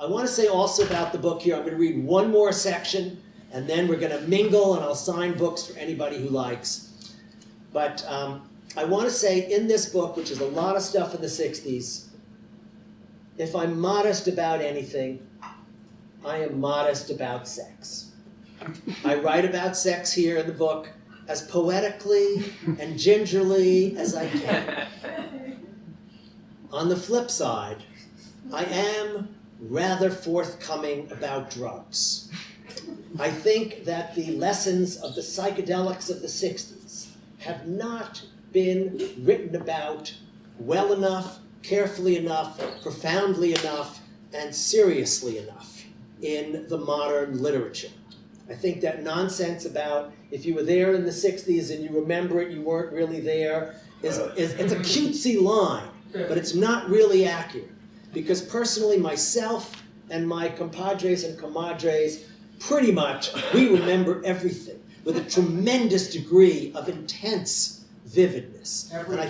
I want to say also about the book here, I'm going to read one more section, and then we're going to mingle, and I'll sign books for anybody who likes. But I want to say in this book, which is a lot of stuff in the 60s, if I'm modest about anything, I am modest about sex. I write about sex here in the book as poetically and gingerly as I can. On the flip side, I am rather forthcoming about drugs. I think that the lessons of the psychedelics of the 60s have not been written about well enough, carefully enough, profoundly enough, and seriously enough in the modern literature. I think that nonsense about if you were there in the 60s and you remember it, you weren't really there, it's a cutesy line, but it's not really accurate. Because personally, myself and my compadres and comadres, pretty much, we remember everything with a tremendous degree of intense vividness. And I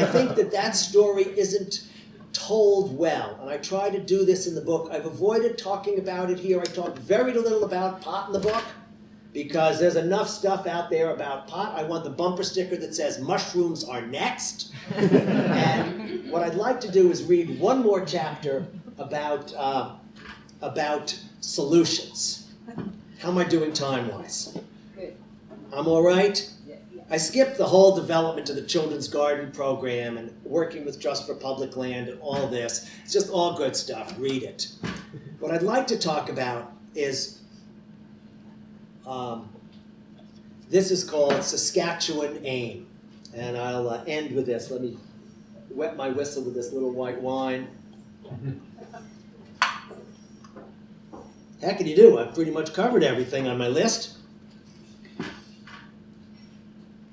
think that that story isn't told well. And I try to do this in the book. I've avoided talking about it here. I talk very little about pot in the book because there's enough stuff out there about pot. I want the bumper sticker that says mushrooms are next. And what I'd like to do is read one more chapter about solutions. How am I doing time-wise? Good. I'm all right? Yeah. I skipped the whole development of the Children's Garden Program and working with Trust for Public Land and all this. It's just all good stuff. Read it. What I'd like to talk about is, this is called Saskatchewan A. And I'll end with this. Let me wet my whistle with this little white wine. Heck can you do? I've pretty much covered everything on my list.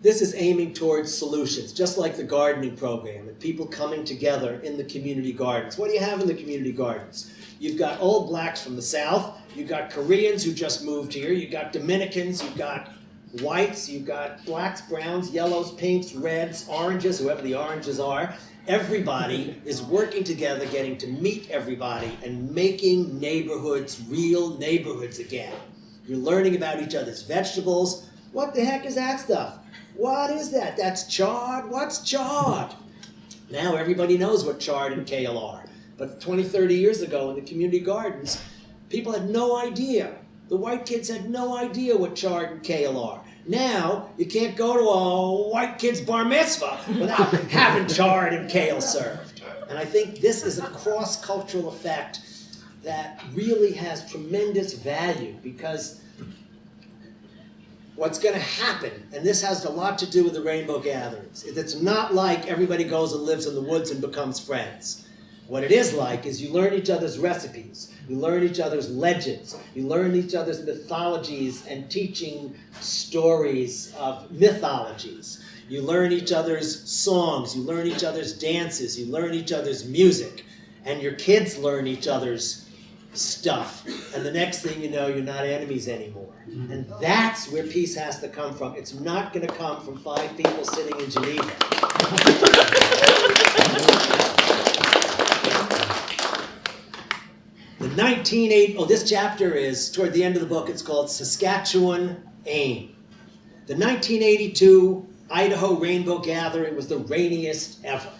This is aiming towards solutions, just like the gardening program and people coming together in the community gardens. What do you have in the community gardens? You've got old blacks from the South, you've got Koreans who just moved here, you've got Dominicans, you've got whites, you've got blacks, browns, yellows, pinks, reds, oranges, whoever the oranges are. Everybody is working together, getting to meet everybody and making neighborhoods real neighborhoods again. You're learning about each other's vegetables. What the heck is that stuff? What is that? That's chard? What's chard? Now everybody knows what chard and kale are. But 20, 30 years ago in the community gardens, people had no idea. The white kids had no idea what chard and kale are. Now, you can't go to a white kid's bar mitzvah without having chard and kale served. And I think this is a cross-cultural effect that really has tremendous value because what's going to happen, and this has a lot to do with the rainbow gatherings, it's not like everybody goes and lives in the woods and becomes friends. What it is like is you learn each other's recipes, you learn each other's legends, you learn each other's mythologies and teaching stories of mythologies. You learn each other's songs, you learn each other's dances, you learn each other's music, and your kids learn each other's stuff. And the next thing you know, you're not enemies anymore. And that's where peace has to come from. It's not going to come from 5 people sitting in Geneva. This chapter is toward the end of the book. It's called Saskatchewan A. The 1982 Idaho Rainbow Gathering was the rainiest ever.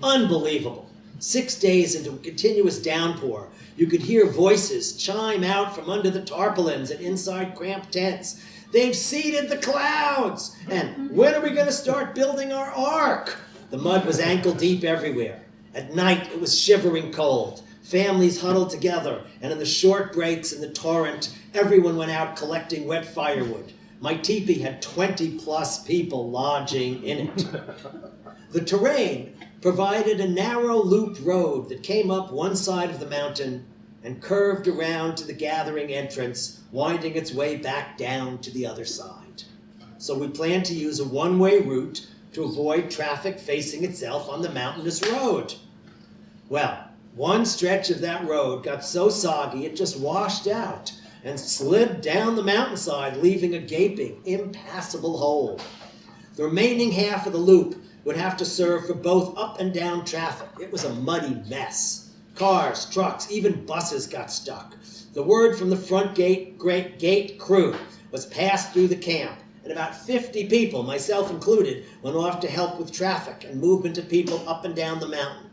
Unbelievable. 6 days into a continuous downpour, you could hear voices chime out from under the tarpaulins and inside cramped tents. They've seeded the clouds! And when are we going to start building our ark? The mud was ankle deep everywhere. At night, it was shivering cold. Families huddled together, and in the short breaks in the torrent, everyone went out collecting wet firewood. My teepee had 20-plus people lodging in it. The terrain provided a narrow loop road that came up one side of the mountain and curved around to the gathering entrance, winding its way back down to the other side. So we planned to use a one-way route to avoid traffic facing itself on the mountainous road. Well, one stretch of that road got so soggy it just washed out and slid down the mountainside, leaving a gaping, impassable hole. The remaining half of the loop would have to serve for both up and down traffic. It was a muddy mess. Cars, trucks, even buses got stuck. The word from the front gate crew was passed through the camp, and about 50 people, myself included, went off to help with traffic and movement of people up and down the mountain.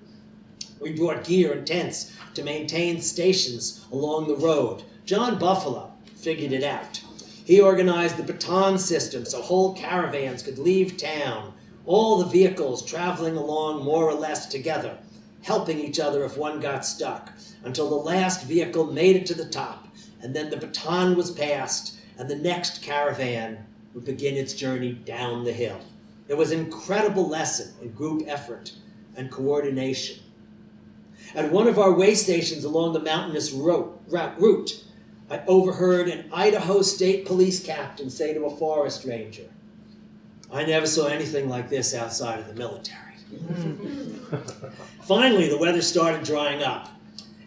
We brought gear and tents to maintain stations along the road. John Buffalo figured it out. He organized the baton system so whole caravans could leave town, all the vehicles traveling along more or less together, helping each other if one got stuck, until the last vehicle made it to the top, and then the baton was passed, and the next caravan would begin its journey down the hill. It was an incredible lesson in group effort and coordination. At one of our way stations along the mountainous route, I overheard an Idaho State Police captain say to a forest ranger, "I never saw anything like this outside of the military." Finally, the weather started drying up,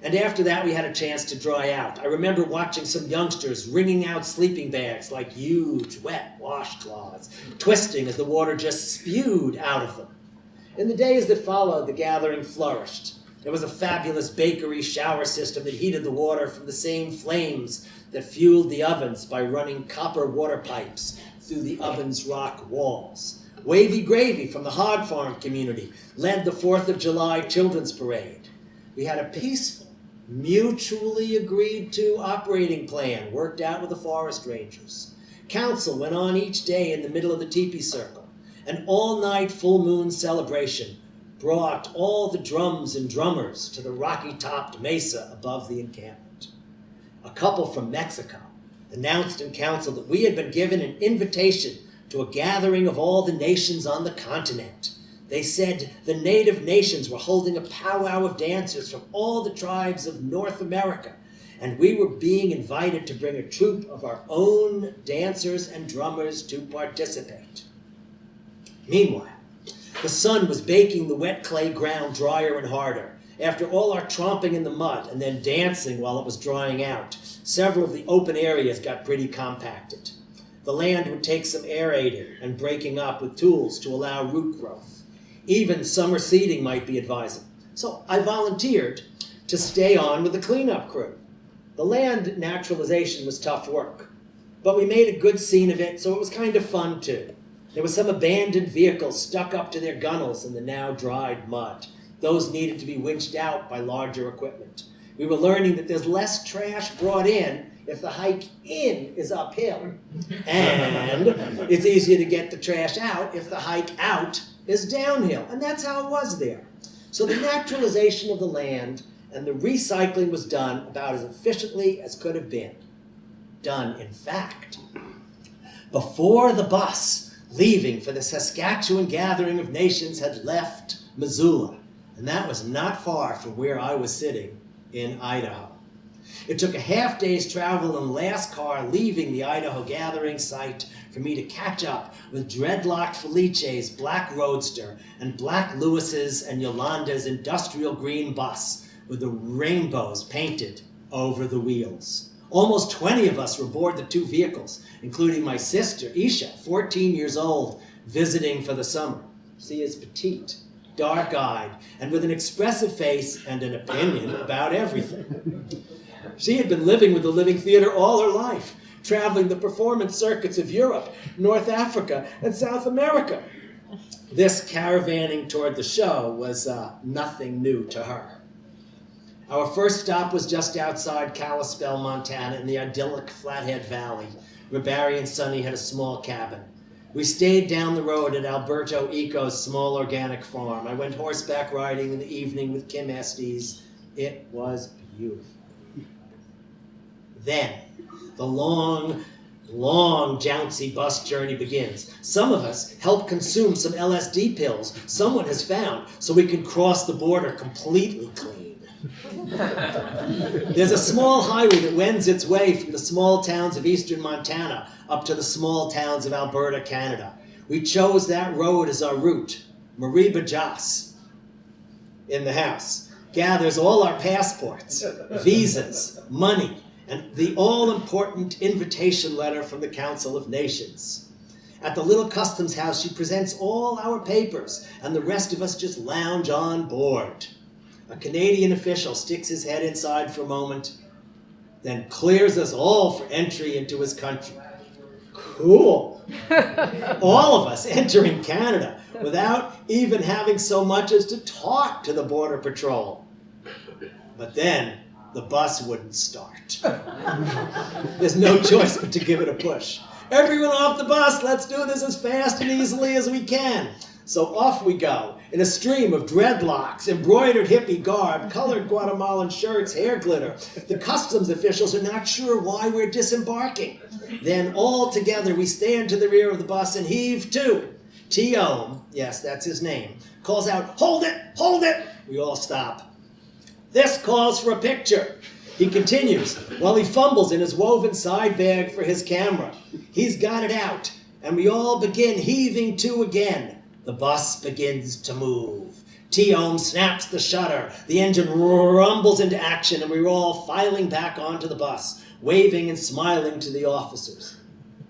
and after that we had a chance to dry out. I remember watching some youngsters wringing out sleeping bags like huge, wet washcloths, twisting as the water just spewed out of them. In the days that followed, the gathering flourished. There was a fabulous bakery shower system that heated the water from the same flames that fueled the ovens by running copper water pipes through the oven's rock walls. Wavy Gravy from the hog farm community led the 4th of July Children's Parade. We had a peaceful, mutually agreed to operating plan worked out with the forest rangers. Council went on each day in the middle of the teepee circle. An all-night full moon celebration brought all the drums and drummers to the rocky-topped mesa above the encampment. A couple from Mexico announced in council that we had been given an invitation to a gathering of all the nations on the continent. They said the native nations were holding a powwow of dancers from all the tribes of North America, and we were being invited to bring a troupe of our own dancers and drummers to participate. Meanwhile, the sun was baking the wet clay ground drier and harder. After all our tromping in the mud and then dancing while it was drying out, several of the open areas got pretty compacted. The land would take some aerating and breaking up with tools to allow root growth. Even summer seeding might be advisable. So I volunteered to stay on with the cleanup crew. The land naturalization was tough work, but we made a good scene of it, so it was kind of fun too. There were some abandoned vehicles stuck up to their gunnels in the now dried mud. Those needed to be winched out by larger equipment. We were learning that there's less trash brought in if the hike in is uphill. And it's easier to get the trash out if the hike out is downhill. And that's how it was there. So the naturalization of the land and the recycling was done about as efficiently as could have been. Done, in fact, before the bus leaving for the Saskatchewan Gathering of Nations had left Missoula. And that was not far from where I was sitting in Idaho. It took a half-day's travel in the last car leaving the Idaho gathering site for me to catch up with dreadlocked Felice's black Roadster and black Lewis's and Yolanda's industrial green bus with the rainbows painted over the wheels. Almost 20 of us were aboard the two vehicles, including my sister, Isha, 14 years old, visiting for the summer. She is petite, dark-eyed, and with an expressive face and an opinion about everything. She had been living with the Living Theater all her life, traveling the performance circuits of Europe, North Africa, and South America. This caravanning toward the show was nothing new to her. Our first stop was just outside Kalispell, Montana, in the idyllic Flathead Valley, where Barry and Sonny had a small cabin. We stayed down the road at Alberto Eco's small organic farm. I went horseback riding in the evening with Kim Estes. It was beautiful. Then, the long, jouncy bus journey begins. Some of us help consume some LSD pills someone has found so we can cross the border completely clean. There's a small highway that wends its way from the small towns of eastern Montana up to the small towns of Alberta, Canada. We chose that road as our route. Marie Bajas, in the house, gathers all our passports, visas, money, and the all-important invitation letter from the Council of Nations. At the little customs house, she presents all our papers, and the rest of us just lounge on board. A Canadian official sticks his head inside for a moment, then clears us all for entry into his country. Cool. All of us entering Canada without even having so much as to talk to the Border Patrol. But then the bus wouldn't start. There's no choice but to give it a push. Everyone off the bus, let's do this as fast and easily as we can. So off we go, in a stream of dreadlocks, embroidered hippie garb, colored Guatemalan shirts, hair glitter. The customs officials are not sure why we're disembarking. Then all together we stand to the rear of the bus and heave to. A.I.M, yes, that's his name, calls out, "Hold it, hold it!" We all stop. "This calls for a picture." He continues while he fumbles in his woven side bag for his camera. He's got it out, and we all begin heaving to again. The bus begins to move. A.I.M snaps the shutter. The engine rumbles into action, and we're all filing back onto the bus, waving and smiling to the officers.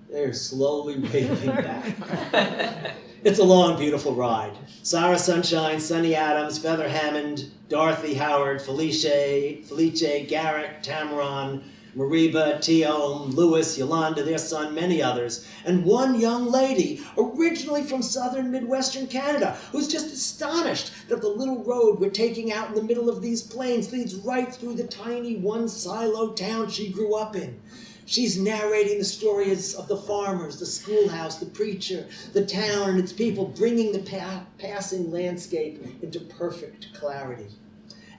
They're slowly waving back. It's a long, beautiful ride. Sarah Sunshine, Sonny Adams, Feather Hammond, Dorothy Howard, Felice, Garrick, Tamaron, Mariba, A.I.M, Lewis, Yolanda, their son, many others, and one young lady, originally from southern Midwestern Canada, who's just astonished that the little road we're taking out in the middle of these plains leads right through the tiny one-silo town she grew up in. She's narrating the stories of the farmers, the schoolhouse, the preacher, the town and its people, bringing the passing landscape into perfect clarity.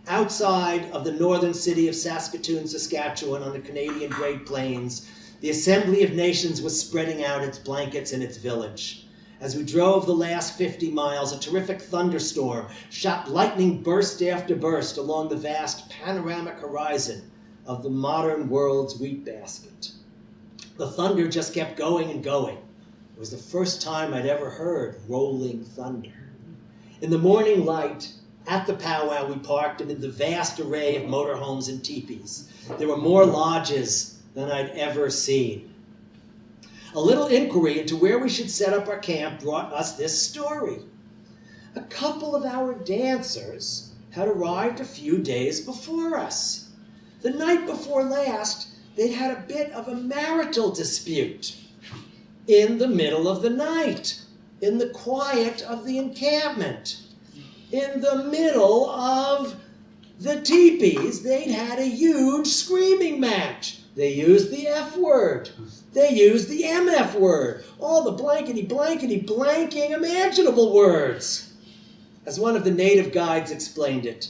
Outside of the northern city of Saskatoon, Saskatchewan, on the Canadian Great Plains, the Assembly of Nations was spreading out its blankets in its village. As we drove the last 50 miles, a terrific thunderstorm shot lightning burst after burst along the vast panoramic horizon of the modern world's wheat basket. The thunder just kept going and going. It was the first time I'd ever heard rolling thunder. In the morning light, at the powwow, we parked amid the vast array of motorhomes and teepees. There were more lodges than I'd ever seen. A little inquiry into where we should set up our camp brought us this story. A couple of our dancers had arrived a few days before us. The night before last, they'd had a bit of a marital dispute. In the middle of the night, in the quiet of the encampment, in the middle of the teepees, they'd had a huge screaming match. They used the F word. They used the MF word. All the blanking imaginable words. As one of the native guides explained it,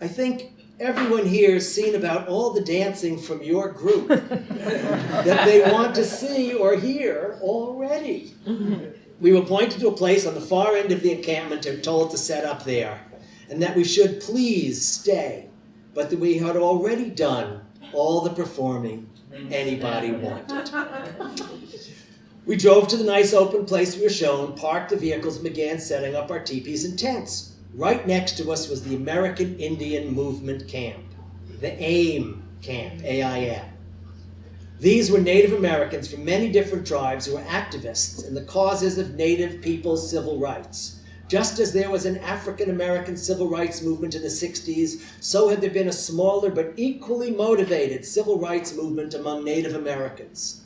I think everyone here has seen about all the dancing from your group that they want to see or hear already. We were pointed to a place on the far end of the encampment and told to set up there, and that we should please stay, but that we had already done all the performing anybody wanted. We drove to the nice open place we were shown, parked the vehicles, and began setting up our teepees and tents. Right next to us was the American Indian Movement Camp, the A.I.M camp, A.I.M. These were Native Americans from many different tribes who were activists in the causes of Native people's civil rights. Just as there was an African-American civil rights movement in the 60s, so had there been a smaller but equally motivated civil rights movement among Native Americans.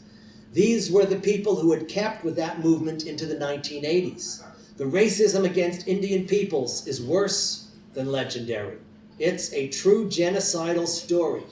These were the people who had kept with that movement into the 1980s. The racism against Indian peoples is worse than legendary. It's a true genocidal story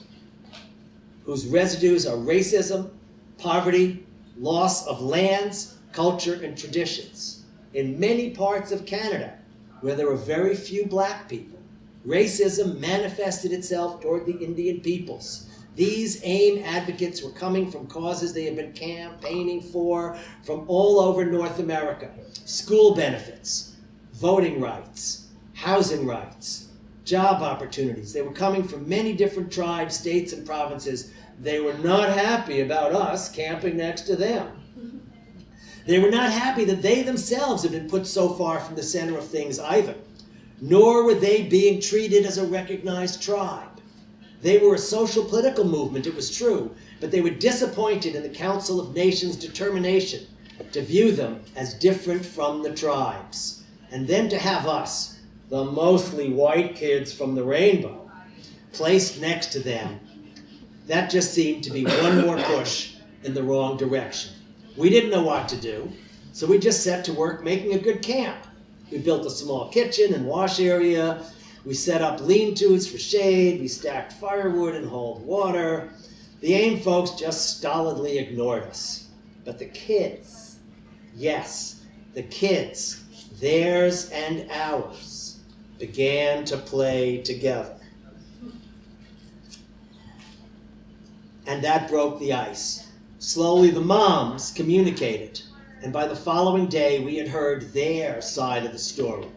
whose residues are racism, poverty, loss of lands, culture, and traditions. In many parts of Canada, where there were very few black people, racism manifested itself toward the Indian peoples. These A.I.M advocates were coming from causes they had been campaigning for from all over North America. School benefits, voting rights, housing rights, job opportunities. They were coming from many different tribes, states, and provinces. They were not happy about us camping next to them. They were not happy that they themselves had been put so far from the center of things either, nor were they being treated as a recognized tribe. They were a social political movement, it was true, but they were disappointed in the Council of Nations' determination to view them as different from the tribes. And then to have us, the mostly white kids from the rainbow, placed next to them, that just seemed to be one more push in the wrong direction. We didn't know what to do, so we just set to work making a good camp. We built a small kitchen and wash area. We set up lean-tos for shade. We stacked firewood and hauled water. The A.I.M folks just stolidly ignored us. But the kids, yes, the kids, theirs and ours, began to play together. And that broke the ice. Slowly the moms communicated, and by the following day we had heard their side of the story.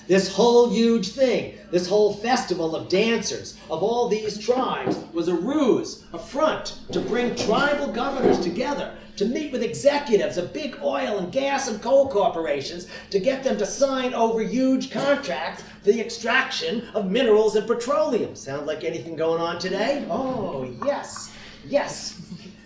This whole huge thing, this whole festival of dancers of all these tribes was a ruse, a front to bring tribal governors together, to meet with executives of big oil and gas and coal corporations to get them to sign over huge contracts for the extraction of minerals and petroleum. Sound like anything going on today? Oh, yes, yes.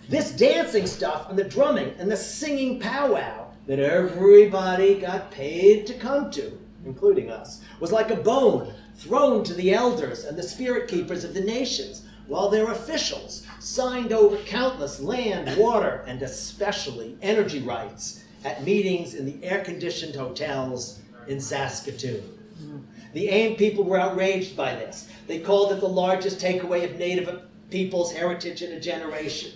This dancing stuff and the drumming and the singing powwow that everybody got paid to come to, including us, was like a bone thrown to the elders and the spirit keepers of the nations, while their officials signed over countless land, water, and especially energy rights at meetings in the air-conditioned hotels in Saskatoon. The A.I.M people were outraged by this. They called it the largest takeaway of Native people's heritage in a generation.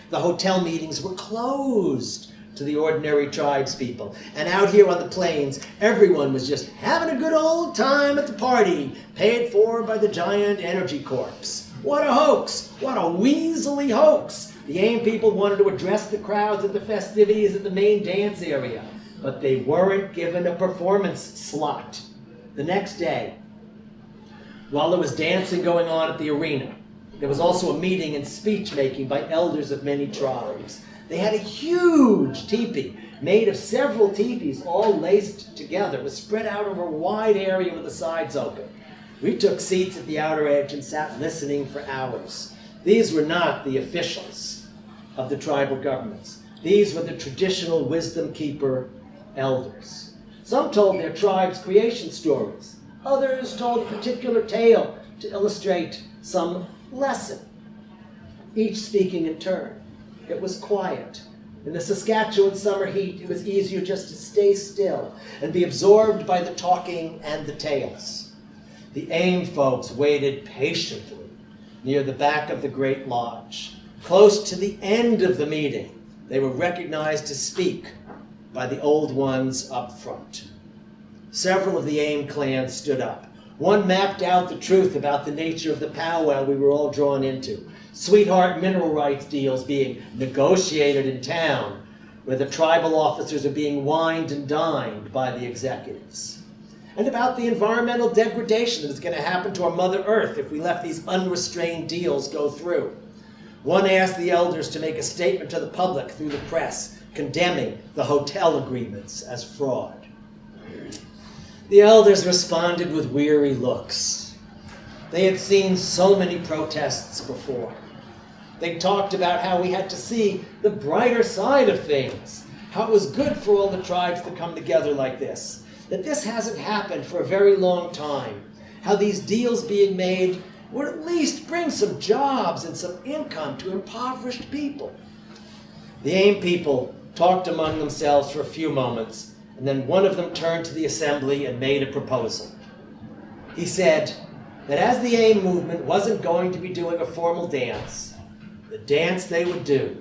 The hotel meetings were closed to the ordinary tribespeople. And out here on the plains, everyone was just having a good old time at the party, paid for by the giant energy corps. What a hoax! What a weaselly hoax! The A.I.M people wanted to address the crowds at the festivities at the main dance area, but they weren't given a performance slot. The next day, while there was dancing going on at the arena, there was also a meeting and speech-making by elders of many tribes. They had a huge teepee made of several teepees all laced together. It was spread out over a wide area with the sides open. We took seats at the outer edge and sat listening for hours. These were not the officials of the tribal governments. These were the traditional wisdom keeper elders. Some told their tribe's creation stories. Others told a particular tale to illustrate some lesson, each speaking in turn. It was quiet. In the Saskatchewan summer heat, it was easier just to stay still and be absorbed by the talking and the tales. The A.I.M folks waited patiently near the back of the Great Lodge. Close to the end of the meeting, they were recognized to speak by the old ones up front. Several of the A.I.M clans stood up. One mapped out the truth about the nature of the powwow we were all drawn into. Sweetheart mineral rights deals being negotiated in town, where the tribal officers are being wined and dined by the executives. And about the environmental degradation that is going to happen to our Mother Earth if we let these unrestrained deals go through. One asked the elders to make a statement to the public through the press, condemning the hotel agreements as fraud. The elders responded with weary looks. They had seen so many protests before. They talked about how we had to see the brighter side of things, how it was good for all the tribes to come together like this, that this hasn't happened for a very long time, how these deals being made would at least bring some jobs and some income to impoverished people. The A.I.M people talked among themselves for a few moments, and then one of them turned to the assembly and made a proposal. He said that as the A.I.M movement wasn't going to be doing a formal dance, the dance they would do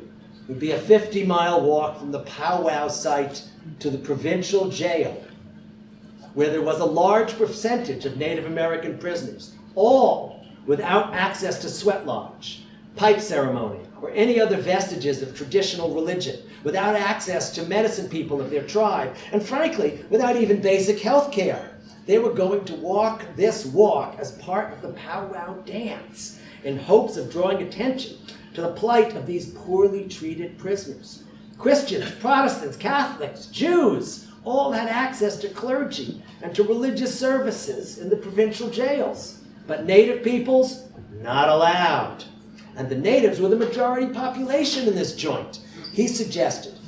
would be a 50-mile walk from the powwow site to the provincial jail, where there was a large percentage of Native American prisoners, all without access to sweat lodge, pipe ceremony, or any other vestiges of traditional religion, without access to medicine people of their tribe, and frankly, without even basic health care. They were going to walk this walk as part of the powwow dance in hopes of drawing attention to the plight of these poorly treated prisoners. Christians, Protestants, Catholics, Jews, all had access to clergy and to religious services in the provincial jails. But Native peoples, not allowed. And the natives were the majority population in this joint. He suggested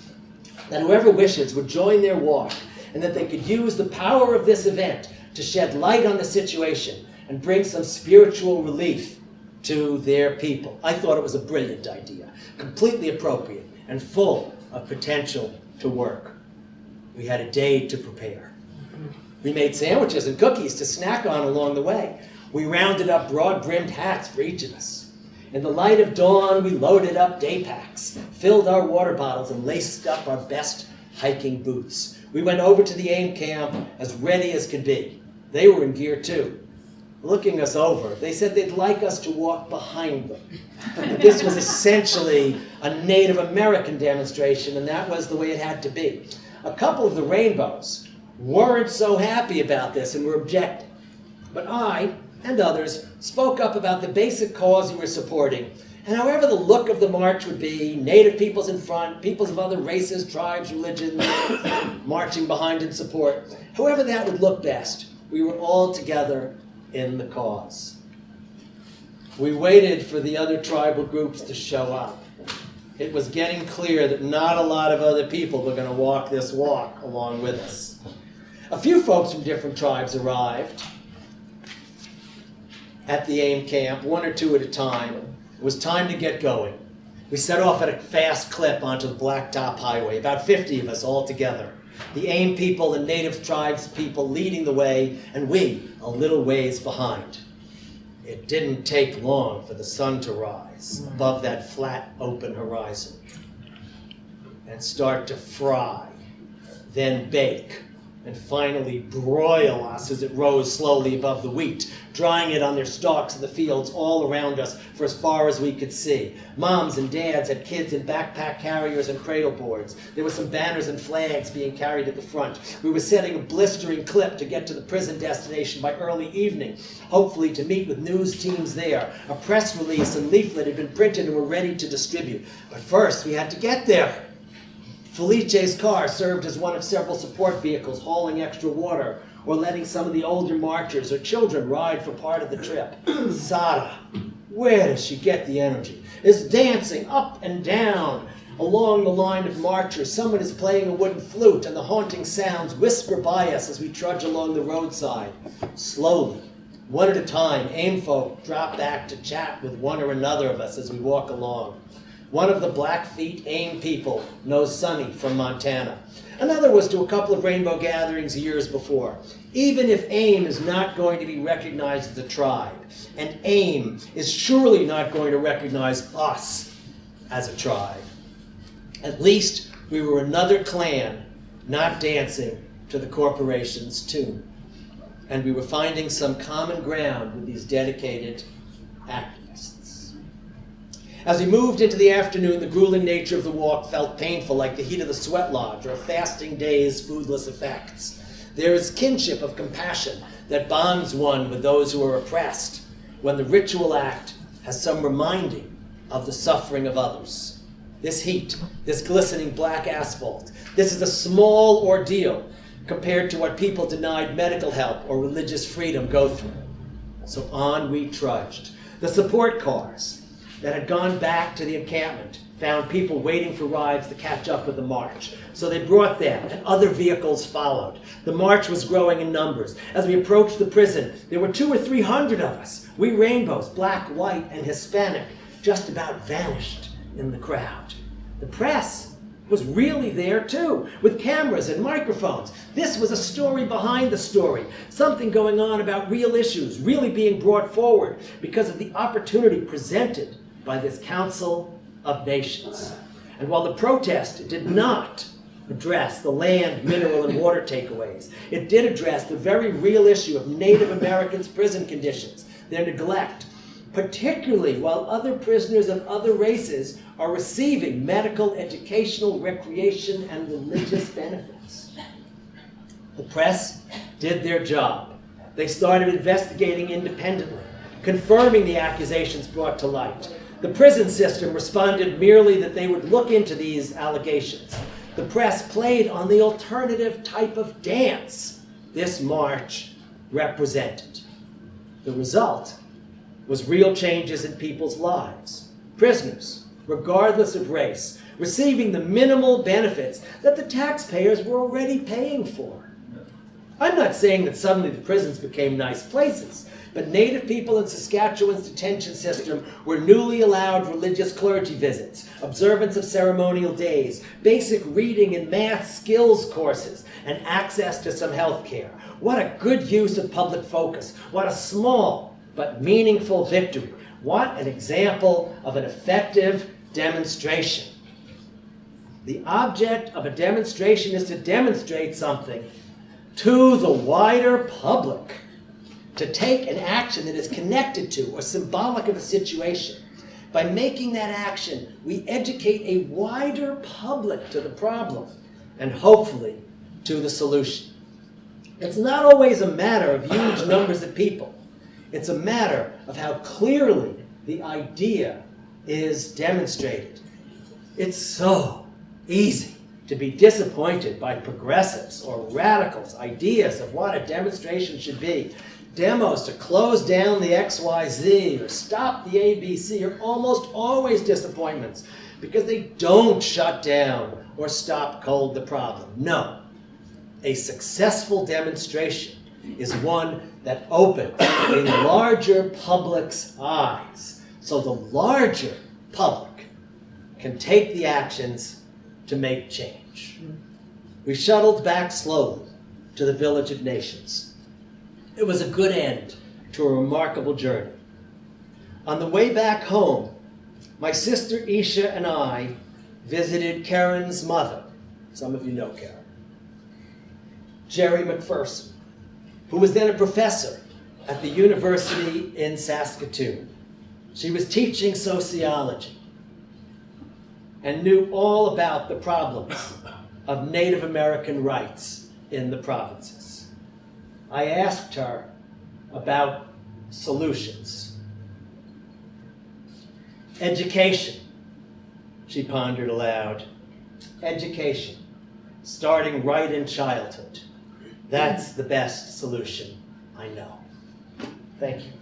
that whoever wishes would join their walk and that they could use the power of this event to shed light on the situation and bring some spiritual relief to their people. I thought it was a brilliant idea, completely appropriate and full of potential to work. We had a day to prepare. We made sandwiches and cookies to snack on along the way. We rounded up broad-brimmed hats for each of us. In the light of dawn, we loaded up day packs, filled our water bottles, and laced up our best hiking boots. We went over to the A.I.M camp as ready as could be. They were in gear too. Looking us over, they said they'd like us to walk behind them. This was essentially a Native American demonstration, and that was the way it had to be. A couple of the rainbows weren't so happy about this and were objecting. But I and others spoke up about the basic cause we were supporting, and however the look of the march would be, Native peoples in front, peoples of other races, tribes, religions, marching behind in support, however that would look best, we were all together in the cause. We waited for the other tribal groups to show up. It was getting clear that not a lot of other people were going to walk this walk along with us. A few folks from different tribes arrived at the A.I.M camp, one or two at a time. It was time to get going. We set off at a fast clip onto the Blacktop Highway, about 50 of us all together. The A.I.M people and native tribes people leading the way, and we a little ways behind. It didn't take long for the sun to rise above that flat, open horizon and start to fry, then bake, and finally broil us as it rose slowly above the wheat, drying it on their stalks in the fields all around us for as far as we could see. Moms and dads had kids in backpack carriers and cradle boards. There were some banners and flags being carried at the front. We were setting a blistering clip to get to the prison destination by early evening, hopefully to meet with news teams there. A press release and leaflet had been printed and were ready to distribute. But first, we had to get there. Felice's car served as one of several support vehicles hauling extra water or letting some of the older marchers or children ride for part of the trip. Sada, where does she get the energy? Is dancing up and down along the line of marchers. Someone is playing a wooden flute, and the haunting sounds whisper by us as we trudge along the roadside. Slowly, one at a time, A.I.M folk drop back to chat with one or another of us as we walk along. One of the Blackfeet A.I.M people knows Sonny from Montana. Another was to a couple of rainbow gatherings years before. Even if A.I.M is not going to be recognized as a tribe, and A.I.M is surely not going to recognize us as a tribe, at least we were another clan not dancing to the corporation's tune. And we were finding some common ground with these dedicated activists. As we moved into the afternoon, the grueling nature of the walk felt painful, like the heat of the sweat lodge or a fasting day's foodless effects. There is kinship of compassion that bonds one with those who are oppressed when the ritual act has some reminding of the suffering of others. This heat, this glistening black asphalt, this is a small ordeal compared to what people denied medical help or religious freedom go through. So on we trudged. The support cars that had gone back to the encampment found people waiting for rides to catch up with the march. So they brought them, and other vehicles followed. The march was growing in numbers. As we approached the prison, there were 200 or 300 of us. We rainbows, black, white, and Hispanic, just about vanished in the crowd. The press was really there too, with cameras and microphones. This was a story behind the story, something going on about real issues, really being brought forward because of the opportunity presented by this Council of Nations. And while the protest did not address the land, mineral, and water takeaways, it did address the very real issue of Native Americans' prison conditions, their neglect, particularly while other prisoners of other races are receiving medical, educational, recreation, and religious benefits. The press did their job. They started investigating independently, confirming the accusations brought to light. The prison system responded merely that they would look into these allegations. The press played on the alternative type of dance this march represented. The result was real changes in people's lives. Prisoners, regardless of race, receiving the minimal benefits that the taxpayers were already paying for. I'm not saying that suddenly the prisons became nice places, but Native people in Saskatchewan's detention system were newly allowed religious clergy visits, observance of ceremonial days, basic reading and math skills courses, and access to some health care. What a good use of public focus. What a small but meaningful victory. What an example of an effective demonstration. The object of a demonstration is to demonstrate something to the wider public, to take an action that is connected to or symbolic of a situation. By making that action, we educate a wider public to the problem and hopefully to the solution. It's not always a matter of huge numbers of people. It's a matter of how clearly the idea is demonstrated. It's so easy to be disappointed by progressives or radicals' ideas of what a demonstration should be. Demos to close down the XYZ or stop the ABC are almost always disappointments because they don't shut down or stop cold the problem. No, a successful demonstration is one that opens a larger public's eyes, so the larger public can take the actions to make change. We shuttled back slowly to the Village of Nations. It was a good end to a remarkable journey. On the way back home, my sister Isha and I visited Karen's mother. Some of you know Karen. Jerry McPherson, who was then a professor at the university in Saskatoon. She was teaching sociology and knew all about the problems of Native American rights in the provinces. I asked her about solutions. Education, she pondered aloud. Education, starting right in childhood. That's the best solution I know. Thank you.